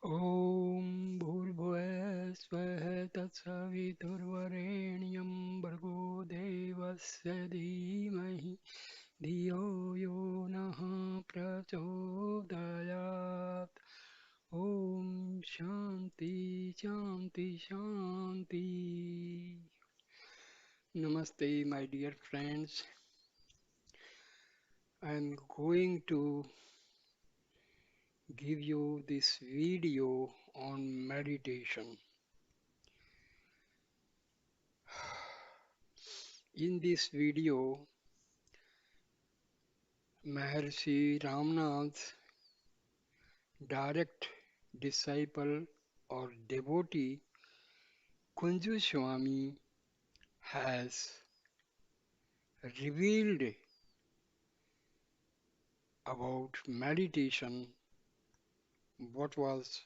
ॐ भूर्भुवः स्वः तत्सवितुर्वरेण्यं भर्गो देवस्य धीमहि धियो यो नः प्रचोदयात् ॐ शान्ति शान्ति शान्ति. Namaste, my dear friends. I am going to give you this video on meditation. In this video, Maharshi Ramnath's direct disciple or devotee Kunju Swami has revealed about meditation what was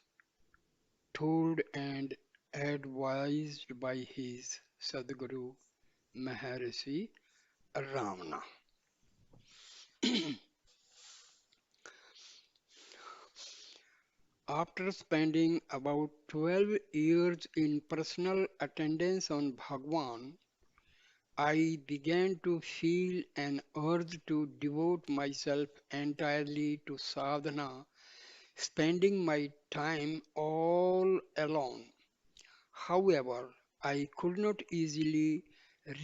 told and advised by his Sadguru Maharshi Ramana. After spending about 12 years in personal attendance on Bhagwan, I began to feel an urge to devote myself entirely to sadhana, spending my time all alone. However, I could not easily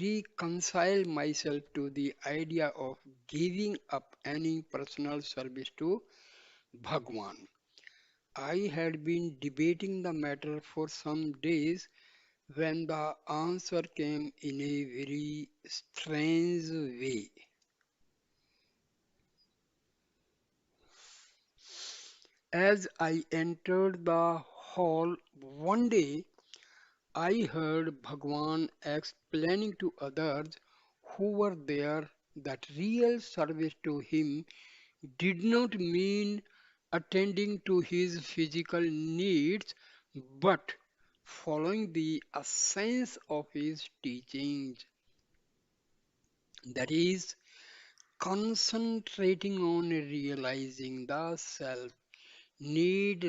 reconcile myself to the idea of giving up any personal service to Bhagwan. I had been debating the matter for some days when the answer came in a very strange way. As I entered the hall one day, I heard Bhagwan explaining to others who were there that real service to him did not mean attending to his physical needs, but following the essence of his teachings. That is, concentrating on realizing the self, needless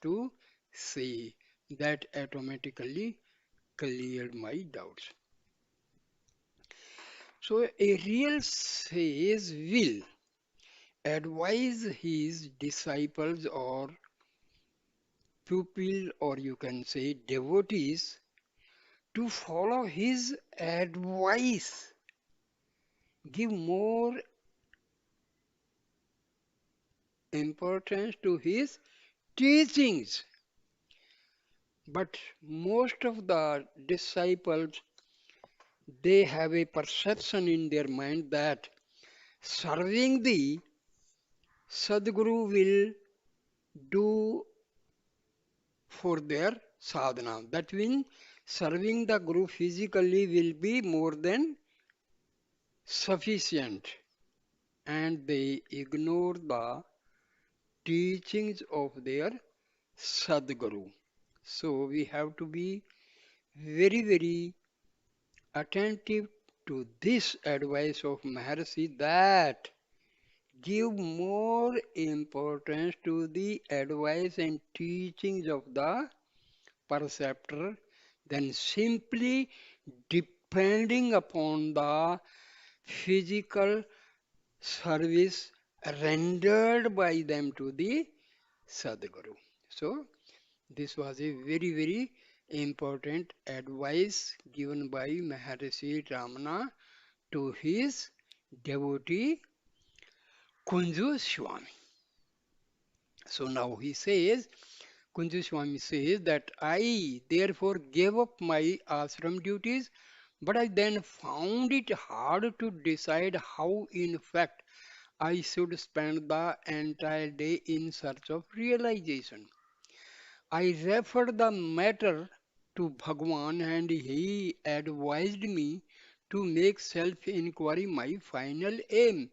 to say, that automatically cleared my doubts. So, a real sage will advise his disciples or pupil, or you can say devotees, to follow his advice, give more importance to his teachings. But most of the disciples, they have a perception in their mind that serving the Sadguru will do for their sadhana. That means serving the Guru physically will be more than sufficient, and they ignore the teachings of their Sadguru. So we have to be very, very attentive to this advice of Maharshi that give more importance to the advice and teachings of the perceptor than simply depending upon the physical service rendered by them to the Sadguru. So, this was a very, very important advice given by Maharishi Ramana to his devotee Kunju Swami. So now he says, Kunju Swami says that I therefore gave up my ashram duties, but I then found it hard to decide how, in fact, I should spend the entire day in search of realization. I referred the matter to Bhagwan and he advised me to make self inquiry my final aim.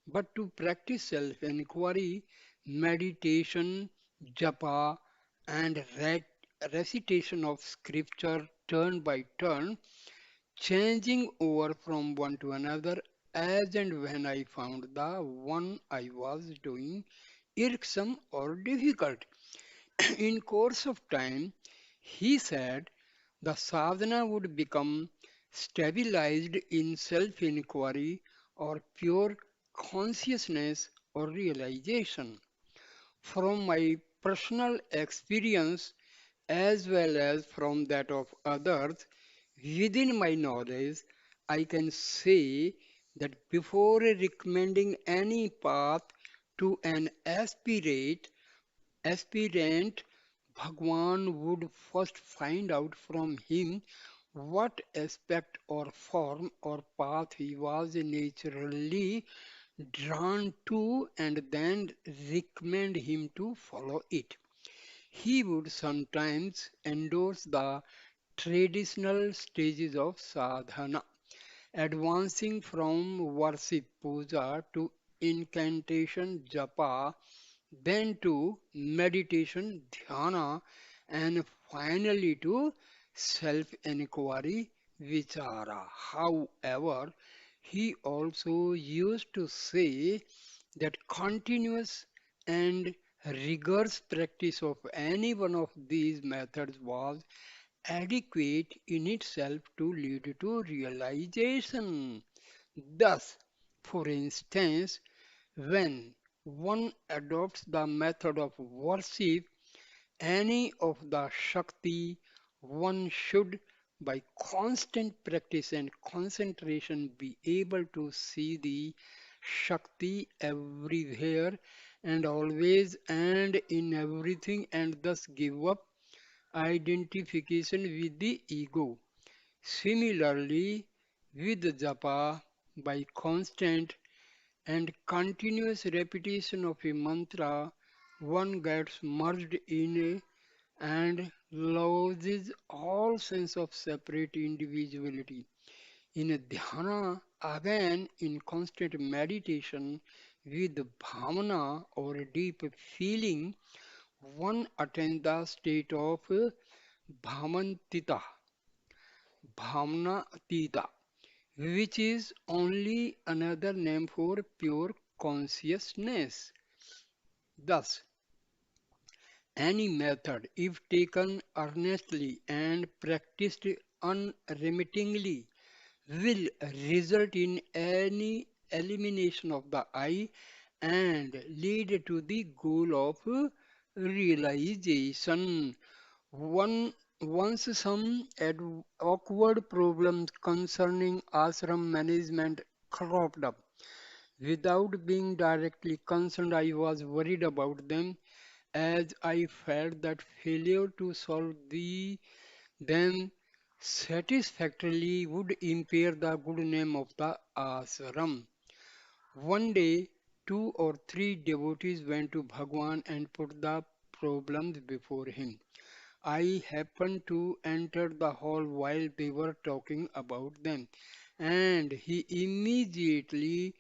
But to practice self inquiry, meditation, japa, and recitation of scripture turn by turn, changing over from one to another as and when I found the one I was doing irksome or difficult. In course of time, he said the sadhana would become stabilized in self-inquiry or pure consciousness or realization. From my personal experience as well as from that of others, within my knowledge, I can say that before recommending any path to an aspirant, Bhagwan would first find out from him what aspect or form or path he was naturally drawn to and then recommend him to follow it. He would sometimes endorse the traditional stages of sadhana, advancing from worship puja to incantation japa, then to meditation dhyana, and finally to self inquiry vichara. However, he also used to say that continuous and rigorous practice of any one of these methods was adequate in itself to lead to realization. Thus, for instance, when one adopts the method of worship, any of the Shakti, one should, by constant practice and concentration, be able to see the Shakti everywhere and always and in everything, and thus give up identification with the ego. Similarly, with japa, by constant and continuous repetition of a mantra, one gets merged in and loses all sense of separate individuality. In a dhyana, again in constant meditation with bhavana or deep feeling, one attains the state of bhamantita, bhavanatita, which is only another name for pure consciousness. Thus, any method, if taken earnestly and practiced unremittingly, will result in any elimination of the I and lead to the goal of realization. Once some awkward problems concerning ashram management cropped up. Without being directly concerned, I was worried about them as I felt that failure to solve them satisfactorily would impair the good name of the ashram. One day, two or three devotees went to Bhagwan and put the problems before him. I happened to enter the hall while they were talking about them, and he immediately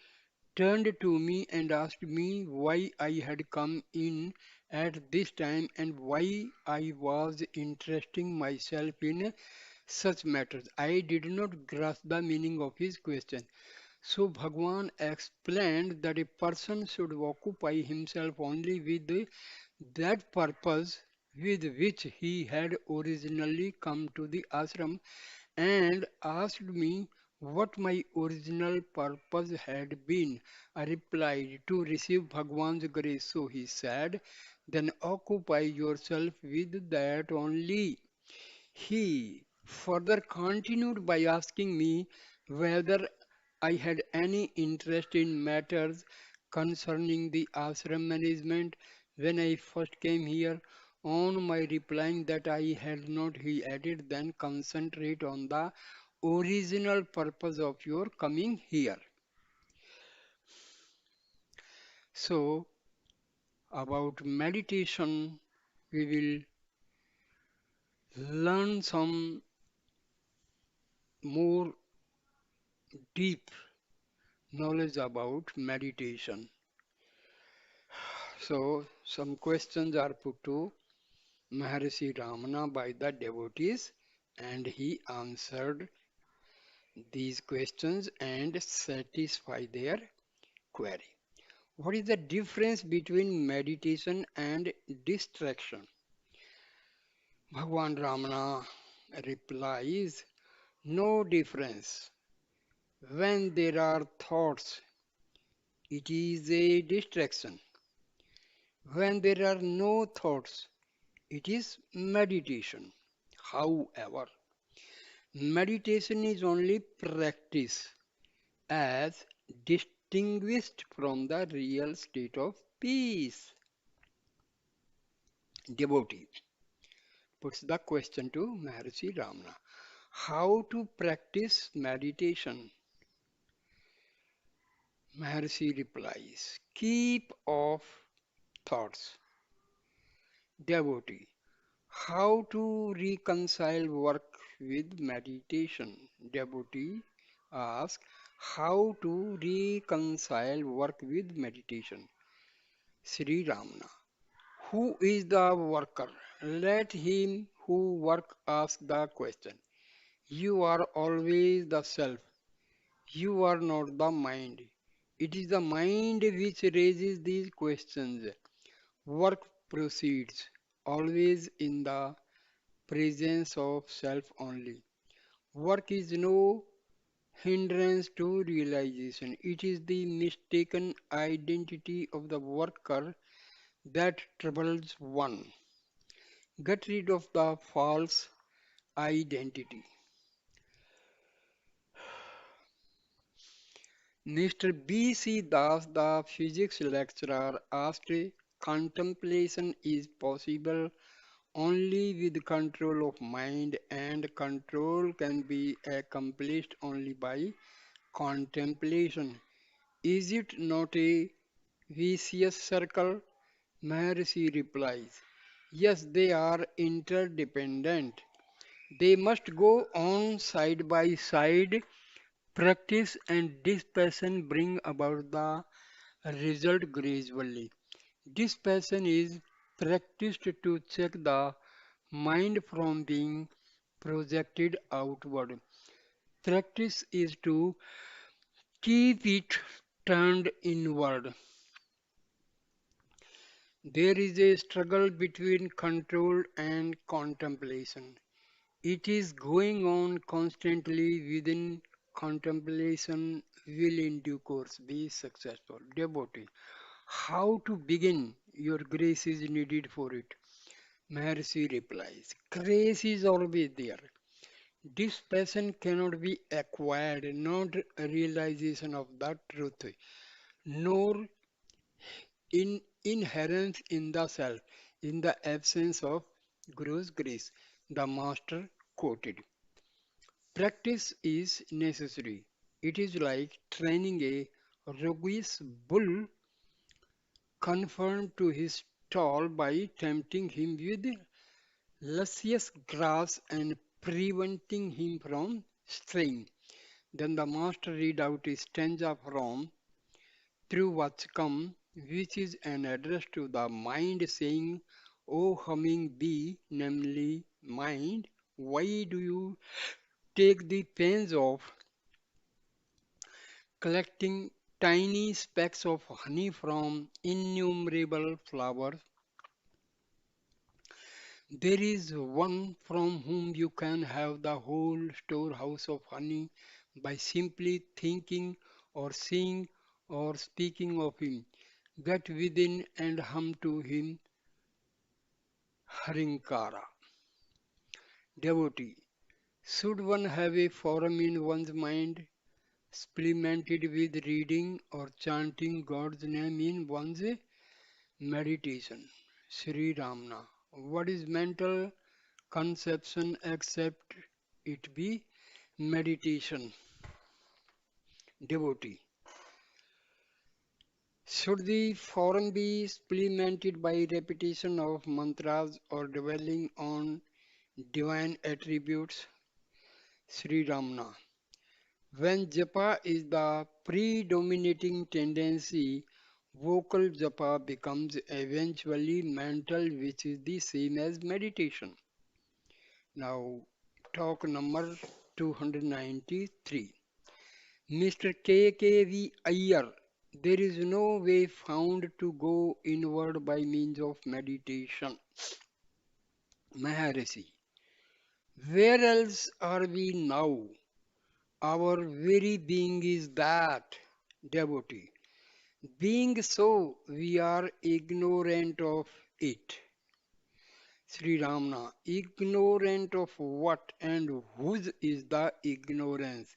turned to me and asked me why I had come in at this time and why I was interesting myself in such matters. I did not grasp the meaning of his question. So Bhagwan explained that a person should occupy himself only with that purpose with which he had originally come to the ashram and asked me what my original purpose had been. I replied, to receive Bhagwan's grace. So he said, then occupy yourself with that only. He further continued by asking me whether I had any interest in matters concerning the ashram management when I first came here. On my replying that I had not, he added, then concentrate on the original purpose of your coming here. So, about meditation, we will learn some more deep knowledge about meditation. So, some questions are put to Maharishi Ramana by the devotees, and he answered these questions and satisfied their query. What is the difference between meditation and distraction? Bhagwan Ramana replies, no difference. When there are thoughts, it is a distraction. When there are no thoughts, it is meditation. However, meditation is only practice as distinguished from the real state of peace. Devotee puts the question to Maharishi Ramana. How to practice meditation? Maharishi replies, keep off thoughts. Devotee, how to reconcile work with meditation? Devotee asks, how to reconcile work with meditation? Sri Ramana, who is the worker? Let him who work ask the question. You are always the self. You are not the mind. It is the mind which raises these questions. Work proceeds always in the presence of self only. Work is no hindrance to realization. It is the mistaken identity of the worker that troubles one. Get rid of the false identity. Mr. B.C. Das, the physics lecturer, asked, contemplation is possible only with control of mind, and control can be accomplished only by contemplation. Is it not a vicious circle? Maharishi replies, yes, they are interdependent. They must go on side by side. Practice and dispassion bring about the result gradually. Dispassion is practiced to check the mind from being projected outward. Practice is to keep it turned inward. There is a struggle between control and contemplation. It is going on constantly within contemplation will in due course be successful. Devotee, how to begin? Your grace is needed for it. Maharishi replies, grace is always there. This passion cannot be acquired, not a realization of the truth, nor in inherence in the self, in the absence of Guru's grace. The Master quoted. Practice is necessary. It is like training a robust bull confined to his stall by tempting him with luscious grass and preventing him from straying. Then the master read out a stanza from Through What's Come, which is an address to the mind saying, O humming bee, namely mind, why do you take the pains of collecting tiny specks of honey from innumerable flowers? There is one from whom you can have the whole storehouse of honey by simply thinking or seeing or speaking of him. Get within and hum to him, Harinkara. Devotee. Should one have a forum in one's mind, supplemented with reading or chanting God's name in one's meditation? Sri Ramana. What is mental conception except it be meditation? Devotee. Should the forum be supplemented by repetition of mantras or dwelling on divine attributes? Sri Ramana. When japa is the predominating tendency, vocal japa becomes eventually mental, which is the same as meditation. Now, talk number 293. Mr. K.K.V. Iyer. There is no way found to go inward by means of meditation. Maharishi, where else are we now? Our very being is that devotee. Being so, we are ignorant of it. Sri Ramana, ignorant of what and whose is the ignorance?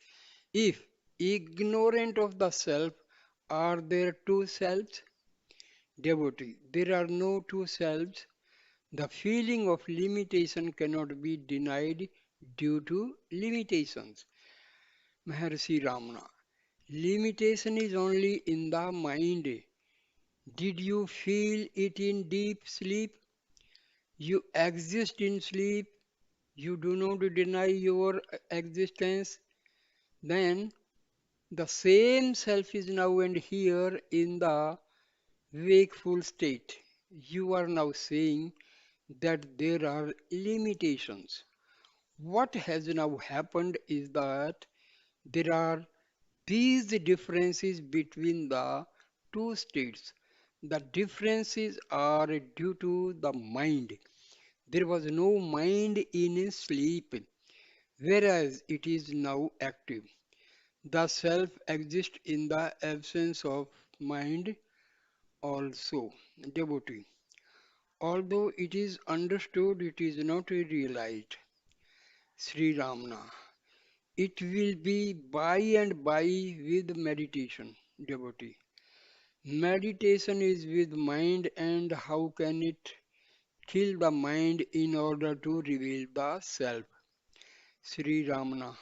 If ignorant of the self, are there two selves? Devotee, there are no two selves. The feeling of limitation cannot be denied due to limitations. Maharshi Ramana, limitation is only in the mind. Did you feel it in deep sleep? You exist in sleep. You do not deny your existence. Then the same self is now and here in the wakeful state. You are now saying that there are limitations. What has now happened is that there are these differences between the two states. The differences are due to the mind. There was no mind in sleep, whereas it is now active. The self exists in the absence of mind also. Devotee. Although it is understood, it is not realized. Sri Ramana. It will be by and by with meditation, devotee. Meditation is with mind, and how can it kill the mind in order to reveal the self? Sri Ramana.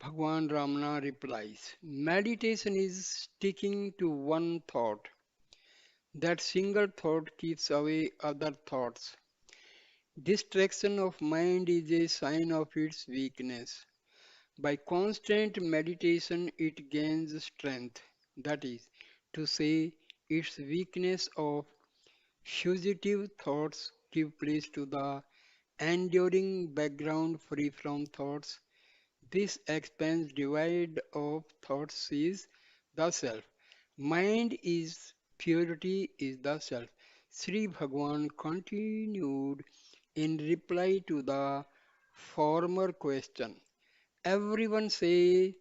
Bhagwan Ramana replies, meditation is sticking to one thought. That single thought keeps away other thoughts. Distraction of mind is a sign of its weakness. By constant meditation, it gains strength. That is to say, its weakness of fugitive thoughts give place to the enduring background free from thoughts. This expands divide of thoughts is the self. Mind is purity is the self. Sri Bhagwan continued in reply to the former question. Everyone say,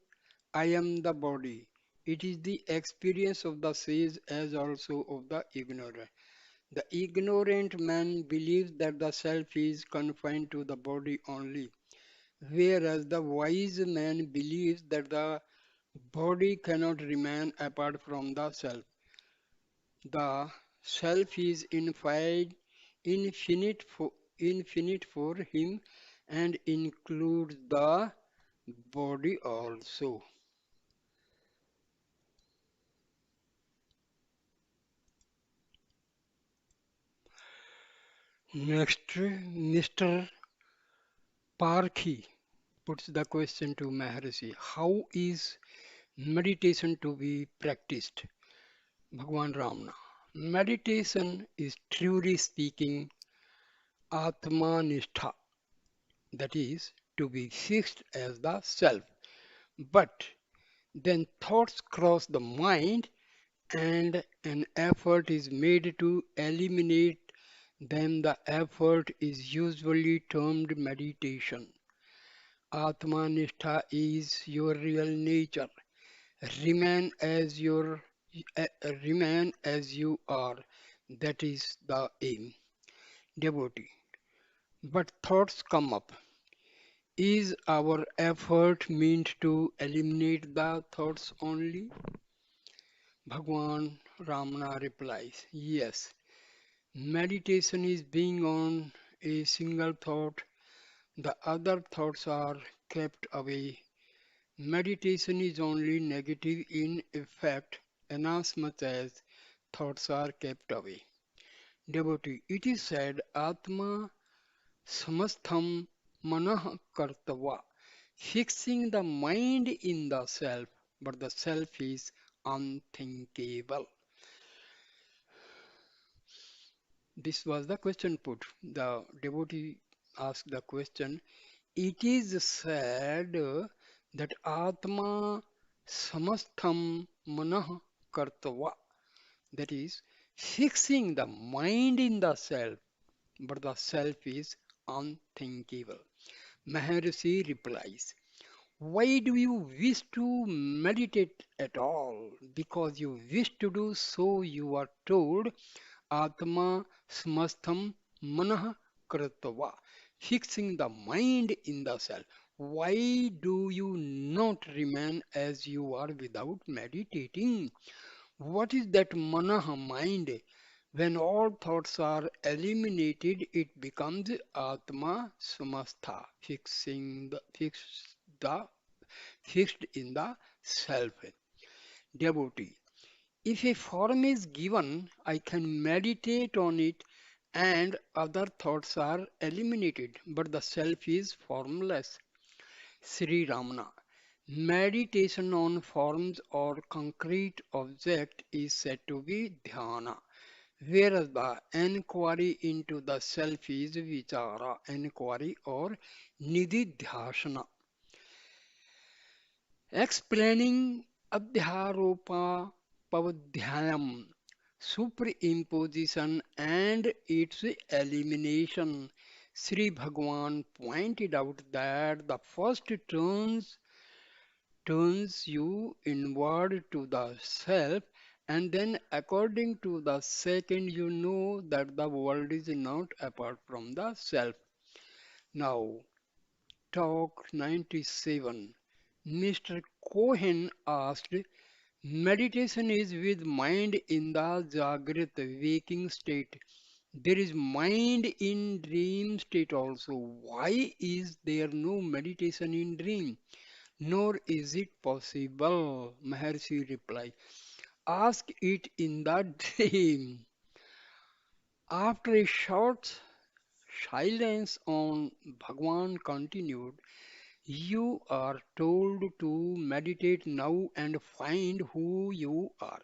I am the body. It is the experience of the sage as also of the ignorant. The ignorant man believes that the self is confined to the body only, whereas the wise man believes that the body cannot remain apart from the self. The self is infinite for him and includes the body also. Next, Mr. Parkhi puts the question to Maharishi. How is meditation to be practiced? Bhagwan Ramana. Meditation is truly speaking Atmanistha, that is, to be fixed as the self. But then thoughts cross the mind and an effort is made to eliminate them. The effort is usually termed meditation. Atmanistha is your real nature. Remain as remain as you are. That is the aim. Devotee. But thoughts come up. Is our effort meant to eliminate the thoughts only? Bhagwan Ramana replies, yes. Meditation is being on a single thought. The other thoughts are kept away. Meditation is only negative in effect, inasmuch as thoughts are kept away. Devotee, it is said, Atma samastham manah kartava, fixing the mind in the self, but the self is unthinkable. This was the question put. The devotee asked the question. It is said that Atma samastham manah kartava. That is, fixing the mind in the self, but the self is unthinkable. Maharishi replies, why do you wish to meditate at all? Because you wish to do so, you are told, Atma smastham manah kritva, fixing the mind in the self. Why do you not remain as you are without meditating? What is that manah mind? When all thoughts are eliminated, it becomes Atma Samastha, the fixed in the self. Devotee. If a form is given, I can meditate on it and other thoughts are eliminated, but the self is formless. Sri Ramana. Meditation on forms or concrete object is said to be dhyana, whereas the enquiry into the self is vichara, enquiry or nididhyasana. Explaining Adhyaropa Pavadhyayam, superimposition and its elimination. Sri Bhagwan pointed out that the first turns you inward to the self, and then according to the second you know that the world is not apart from the self. Now, talk 97. Mr. Cohen asked, meditation is with mind in the Jagrat waking state. There is mind in dream state also. Why is there no meditation in dream? Nor is it possible. Maharshi replied, ask it in the dream. After a short silence on Bhagwan continued, you are told to meditate now and find who you are.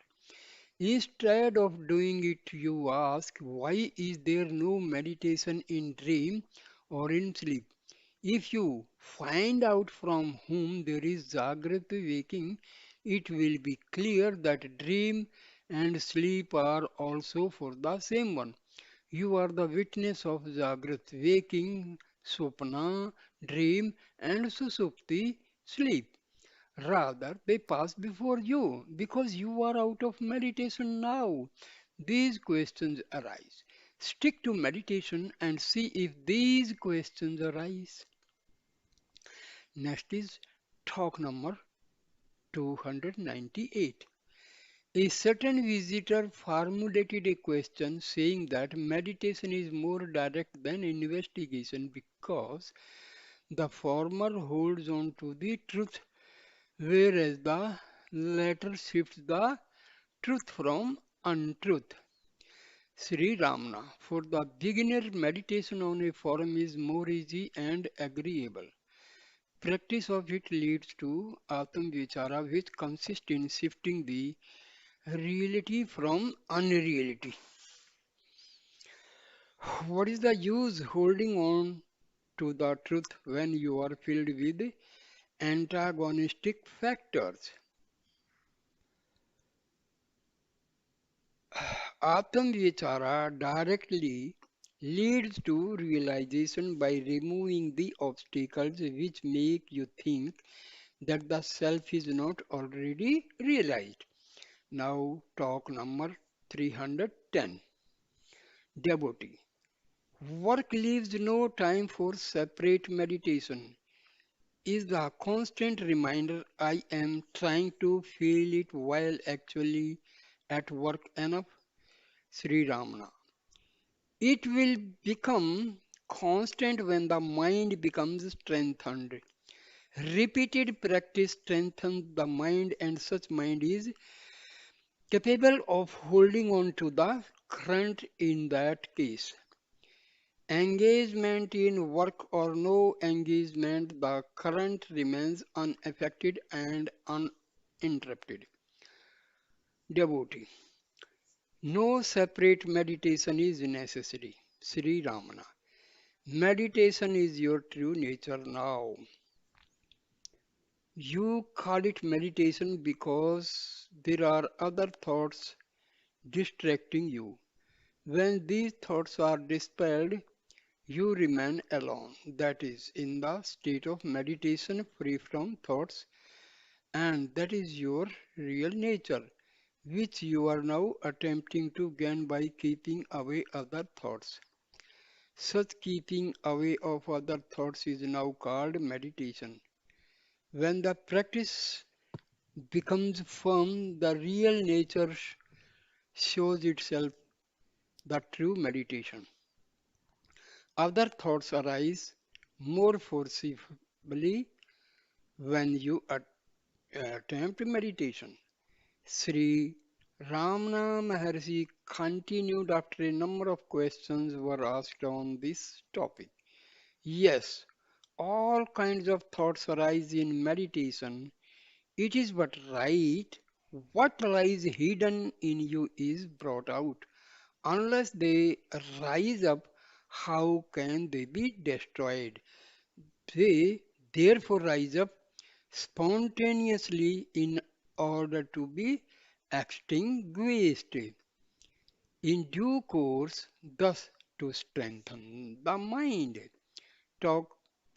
Instead of doing it, you ask, why is there no meditation in dream or in sleep? If you find out from whom there is Jagrat waking, it will be clear that dream and sleep are also for the same one. You are the witness of Jagrat waking, Swapna, dream, and Susupti, sleep. Rather, they pass before you because you are out of meditation now. These questions arise. Stick to meditation and see if these questions arise. Next is talk number 298. A certain visitor formulated a question saying that meditation is more direct than investigation because the former holds on to the truth, whereas the latter shifts the truth from untruth. Sri Ramana, for the beginner, meditation on a form is more easy and agreeable. Practice of it leads to Atam Vichara, which consists in shifting the reality from unreality. What is the use holding on to the truth when you are filled with antagonistic factors? Atam Vichara directly leads to realization by removing the obstacles which make you think that the self is not already realized. Now, talk number 310. Devotee. Work leaves no time for separate meditation. Is the constant reminder I am trying to feel it while actually at work enough? Sri Ramana. It will become constant when the mind becomes strengthened. Repeated practice strengthens the mind, and such mind is capable of holding on to the current in that case. Engagement in work or no engagement, the current remains unaffected and uninterrupted. Devotee. No separate meditation is necessary. Sri Ramana. Meditation is your true nature now. You call it meditation because there are other thoughts distracting you. When these thoughts are dispelled, you remain alone. That is, in the state of meditation, free from thoughts, and that is your real nature, which you are now attempting to gain by keeping away other thoughts. Such keeping away of other thoughts is now called meditation. When the practice becomes firm, the real nature shows itself, the true meditation. Other thoughts arise more forcibly when you attempt meditation. Sri Ramana Maharshi continued after a number of questions were asked on this topic. Yes, all kinds of thoughts arise in meditation. It is but right. What lies hidden in you is brought out. Unless they rise up, how can they be destroyed? They therefore rise up spontaneously in order to be extinguished in due course, thus to strengthen the mind. Talk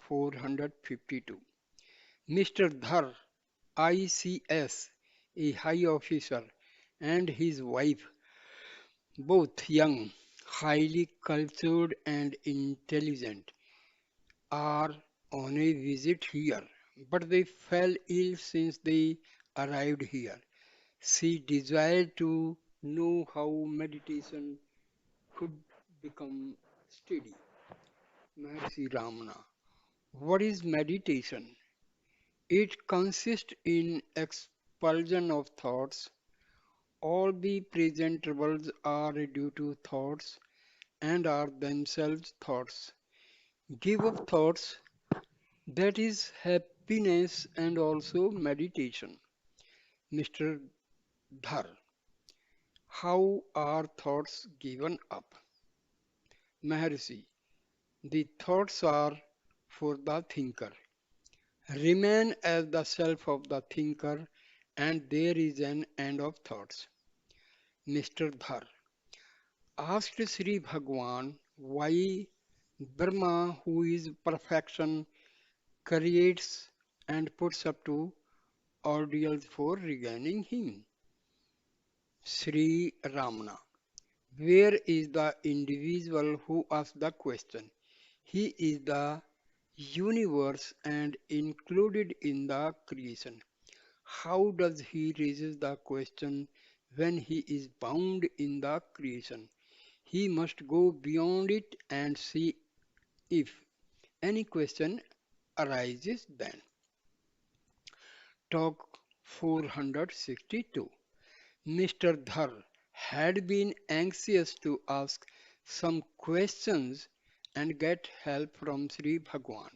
452. Mr. Dhar, ICS, a high officer, and his wife, both young, highly cultured, and intelligent, are on a visit here, but they fell ill since they arrived here. She desired to know how meditation could become steady. Maharishi Ramana. What is meditation? It consists in expulsion of thoughts. All the present troubles are due to thoughts and are themselves thoughts. Give up thoughts, that is happiness and also meditation. Mr. Dhar, how are thoughts given up? Maharishi, the thoughts are for the thinker. Remain as the self of the thinker, and there is an end of thoughts. Mr. Dhar asked Sri Bhagwan why Brahma, who is perfection, creates and puts up to ordeals for regaining him. Sri Ramana. Where is the individual who asks the question? He is the universe and included in the creation. How does he raise the question when he is bound in the creation? He must go beyond it and see if any question arises then. Talk 462. Mr. Dhar had been anxious to ask some questions and get help from Sri Bhagwan.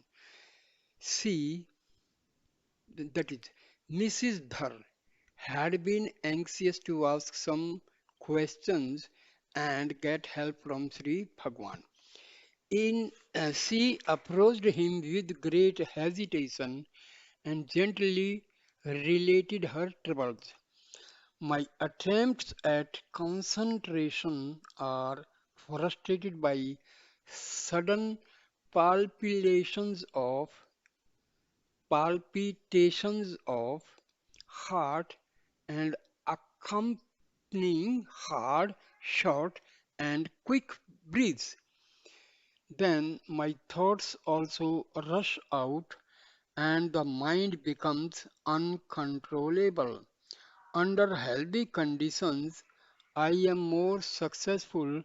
She, that is, Mrs. Dhar, had been anxious to ask some questions and get help from Sri Bhagwan. She approached him with great hesitation and gently related her troubles. My attempts at concentration are frustrated by sudden palpitations of palpitations of heart and accompanying hard, short, and quick breaths. Then my thoughts also rush out and the mind becomes uncontrollable. Under healthy conditions, I am more successful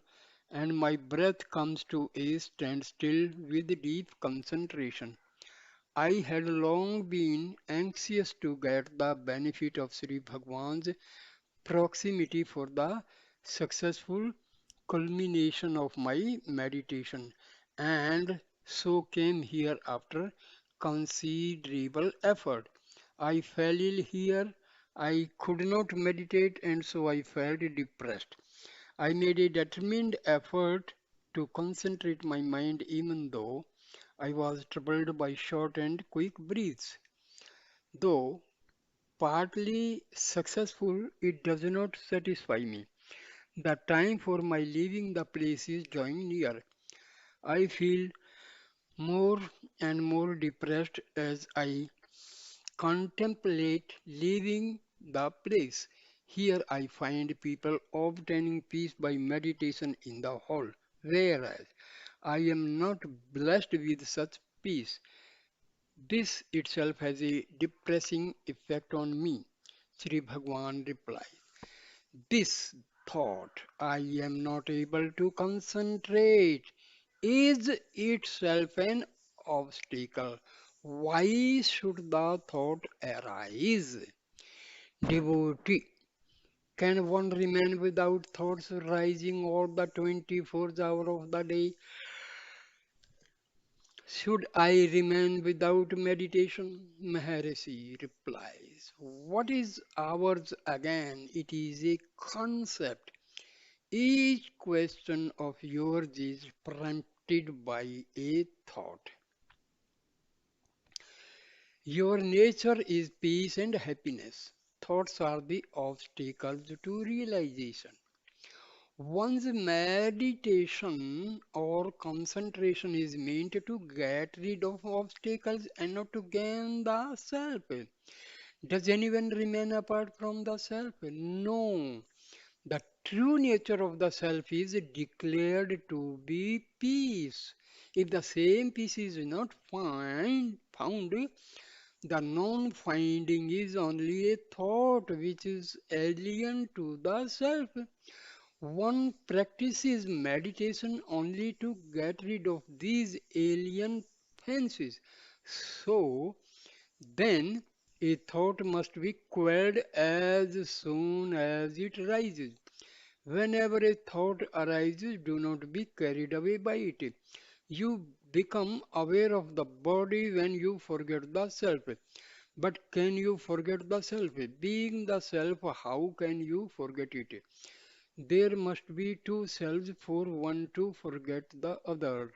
and my breath comes to a standstill with deep concentration. I had long been anxious to get the benefit of Sri Bhagwan's proximity for the successful culmination of my meditation, and so came here after considerable effort. I fell ill here. I could not meditate, and so I felt depressed. I made a determined effort to concentrate my mind, even though I was troubled by short and quick breaths. Though partly successful, it does not satisfy me. The time for my leaving the place is drawing near. I feel more and more depressed as I contemplate leaving the place. Here I find people obtaining peace by meditation in the hall, whereas I am not blessed with such peace. This itself has a depressing effect on me. Sri Bhagwan replied. This thought, I am not able to concentrate, is itself an obstacle. Why should the thought arise? Devotee, can one remain without thoughts rising all the 24 hours of the day? Should I remain without meditation? Maharishi replies. What is ours again? It is a concept. Each question of yours is prompted by a thought. Your nature is peace and happiness. Thoughts are the obstacles to realization. One's meditation or concentration is meant to get rid of obstacles and not to gain the self. Does anyone remain apart from the self? No. The true nature of the self is declared to be peace. If the same peace is not found, the non-finding is only a thought which is alien to the self. One practices meditation only to get rid of these alien fancies. So, then a thought must be quelled as soon as it rises. Whenever a thought arises, do not be carried away by it. You become aware of the body when you forget the self. But can you forget the self? Being the self, how can you forget it? There must be two selves for one to forget the other.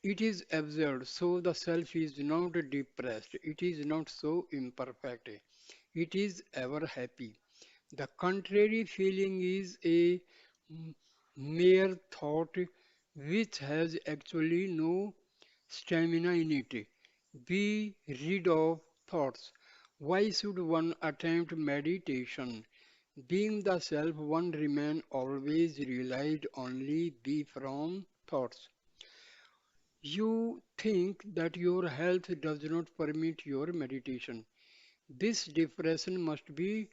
It is absurd. So the self is not depressed. It is not so imperfect. It is ever happy. The contrary feeling is a m- mere thought which has actually no stamina in it. Be rid of thoughts. Why should one attempt meditation? Being the self, one remain always realized only be from thoughts. You think that your health does not permit your meditation. This depression must be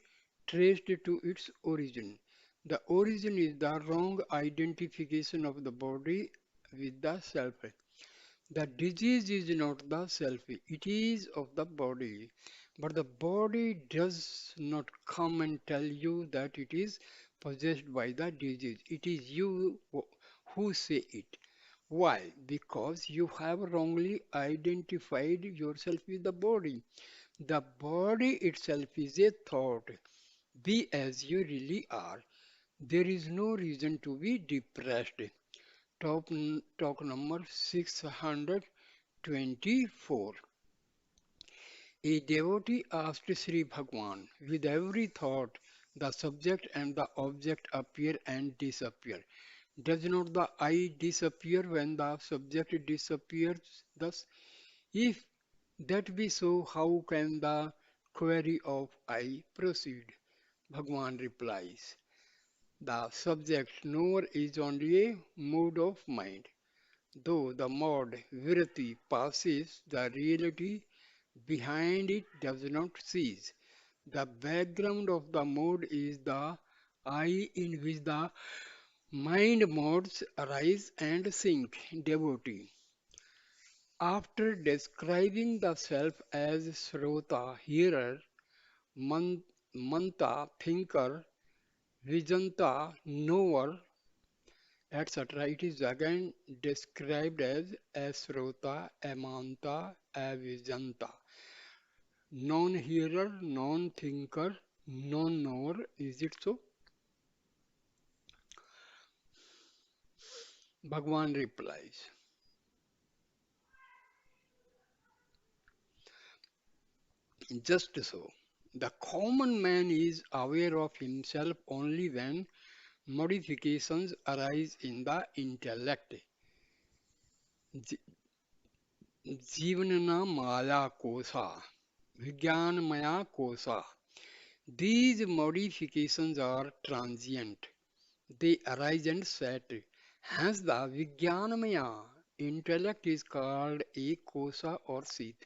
traced to its origin. The origin is the wrong identification of the body with the self. The disease is not the self, it is of the body. But the body does not come and tell you that it is possessed by the disease. It is you who say it. Why? Because you have wrongly identified yourself with the body. The body itself is a thought. Be as you really are. There is no reason to be depressed. Talk number 624. A devotee asked Sri Bhagwan, with every thought, the subject and the object appear and disappear. Does not the I disappear when the subject disappears? Thus, if that be so, how can the query of I proceed? Bhagwan replies, the subject knower is only a mode of mind. Though the mode vritti passes, the reality behind it does not cease. The background of the mode is the I in which the mind modes arise and sink. Devotee. After describing the self as Srota, hearer, man, Manta, thinker, Vijanta, knower, etc., it is again described as Asrota, Amanta, Avijanta. Non-hearer, non-thinker, non-knower. Is it so? Bhagwan replies. Just so, the common man is aware of himself only when modifications arise in the intellect. Ji- Jivanana Maya Kosa, Vigyanmaya Kosa. These modifications are transient. They arise and set. Hence, the Vijnanamaya intellect is called a kosa or seat.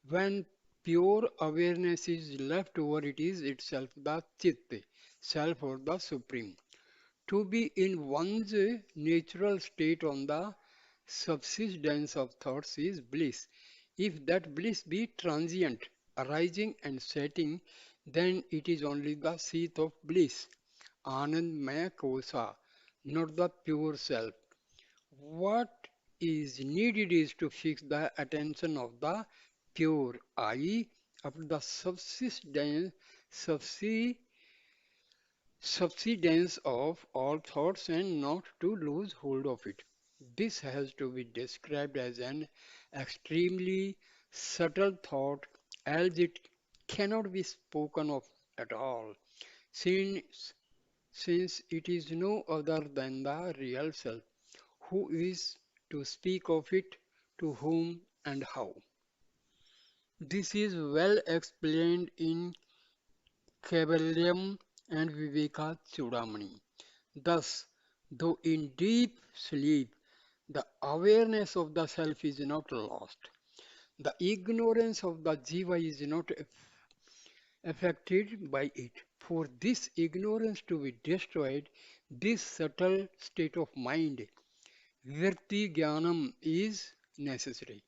When pure awareness is left over, it is itself the chit, self or the supreme. To be in one's natural state on the subsistence of thoughts is bliss. If that bliss be transient, arising and setting, then it is only the seat of bliss. Anandmaya kosa, not the pure self. What is needed is to fix the attention of the pure, i.e., of the subsi- subsidence of all thoughts and not to lose hold of it. This has to be described as an extremely subtle thought as it cannot be spoken of at all, since, since it is no other than the real self. Who is to speak of it, to whom, and how? This is well explained in Kaivalyam and Viveka Chudamani. Thus, though in deep sleep, the awareness of the self is not lost. The ignorance of the jiva is not affected by it. For this ignorance to be destroyed, this subtle state of mind, virti jnanam, is necessary.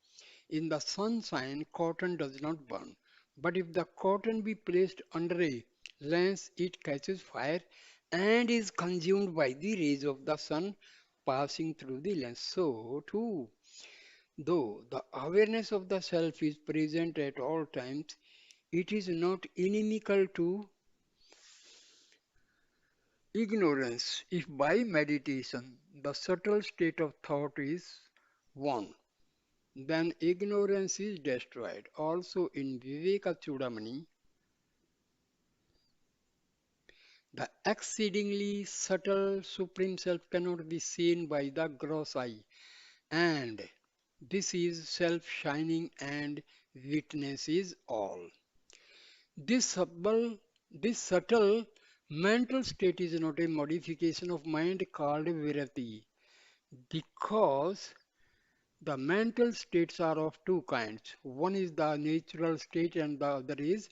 In the sunshine, cotton does not burn. But if the cotton be placed under a lens, it catches fire and is consumed by the rays of the sun passing through the lens. So, too, though the awareness of the self is present at all times, it is not inimical to ignorance. If by meditation the subtle state of thought is won, then ignorance is destroyed. Also in Viveka Chudamani, the exceedingly subtle Supreme Self cannot be seen by the gross eye, and this is self shining and witnesses all. This subtle, this subtle mental state is not a modification of mind called virati, because the mental states are of two kinds. One is the natural state and the other is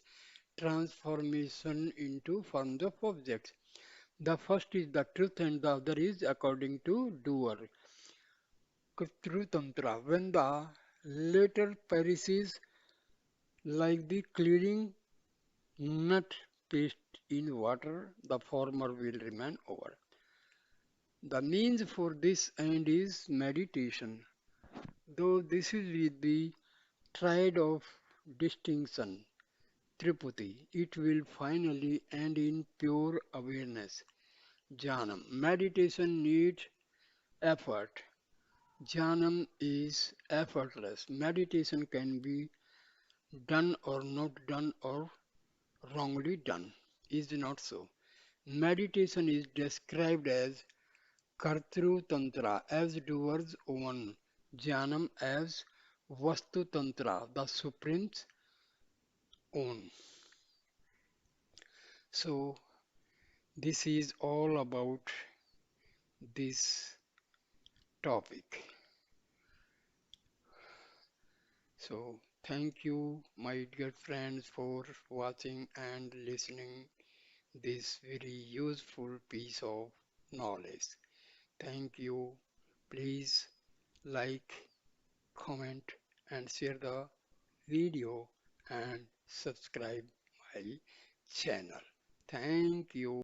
transformation into forms of objects. The first is the truth and the other is according to doer. True Tantra. When the latter perishes like the clearing nut paste in water, the former will remain over. The means for this end is meditation. Though this is with the triad of distinction, Tripati, it will finally end in pure awareness. Jnanam. Meditation needs effort. Jnanam is effortless. Meditation can be done or not done or wrongly done. Is not so. Meditation is described as Kartru Tantra, as doer's own. Jnanam as Vastu Tantra, the Supreme's own. So, this is all about this topic. So, thank you, my dear friends, for watching and listening this very useful piece of knowledge. Thank you. Please like, comment, and share the video and subscribe my channel. Thank you.